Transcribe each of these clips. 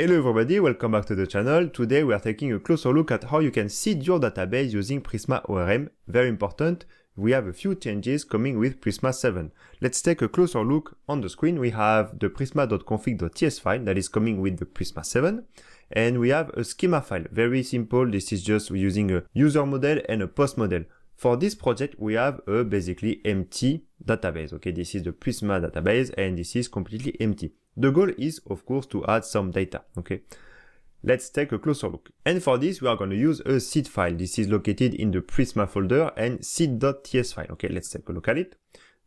Hello everybody, welcome back to the channel. Today we are taking a closer look at how you can seed your database using Prisma ORM. Very important, we have a few changes coming with Prisma 7. Let's take a closer look. On the screen we have the prisma.config.ts file that is coming with the Prisma 7. And we have a schema file, very simple. This is just using a user model and a post model. For this project, we have a basically empty database. Okay, this is the Prisma database and this is completely empty. The goal is, of course, to add some data. Okay, let's take a closer look. And for this, we are going to use a seed file. This is located in the Prisma folder and seed.ts file. Okay, let's take a look at it.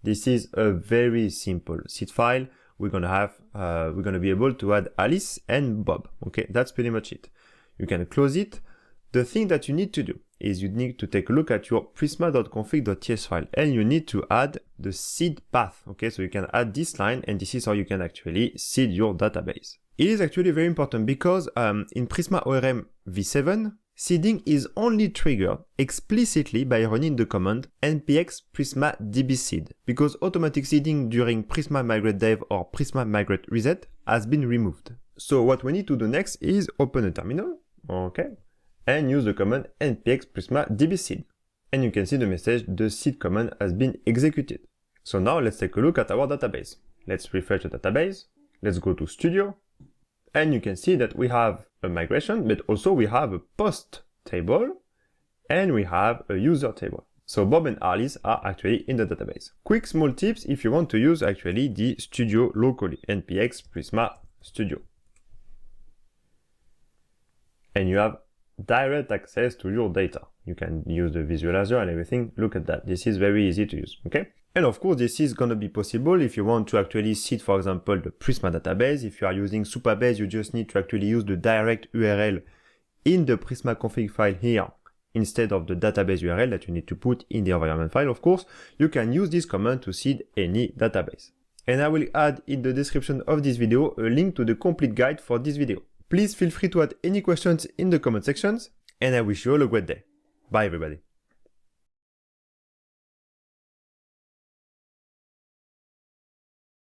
This is a very simple seed file. We're going to be able to add Alice and Bob. Okay, that's pretty much it. You can close it. The thing that you need to do is you need to take a look at your prisma.config.ts file and you need to add the seed path. Okay, so you can add this line and this is how you can actually seed your database. It is actually very important because in Prisma ORM v7, seeding is only triggered explicitly by running the command npx prisma dbseed because automatic seeding during Prisma migrate dev or Prisma migrate reset has been removed. So what we need to do next is open a terminal. Okay. And use the command npx prisma dbseed. And you can see the message, the seed command has been executed. So now let's take a look at our database. Let's refresh the database. Let's go to Studio. And you can see that we have a migration, but also we have a post table and we have a user table. So Bob and Alice are actually in the database. Quick small tips if you want to use actually the Studio locally, npx prisma studio. And you have direct access to your data. You can use the visualizer and everything. Look at that. This is very easy to use. Okay. And of course, this is going to be possible if you want to actually seed, for example, the Prisma database. If you are using Supabase, you just need to actually use the direct URL in the Prisma config file here instead of the database URL that you need to put in the environment file. Of course, you can use this command to seed any database. And I will add in the description of this video a link to the complete guide for this video. Please feel free to add any questions in the comment sections, and I wish you all a great day. Bye everybody.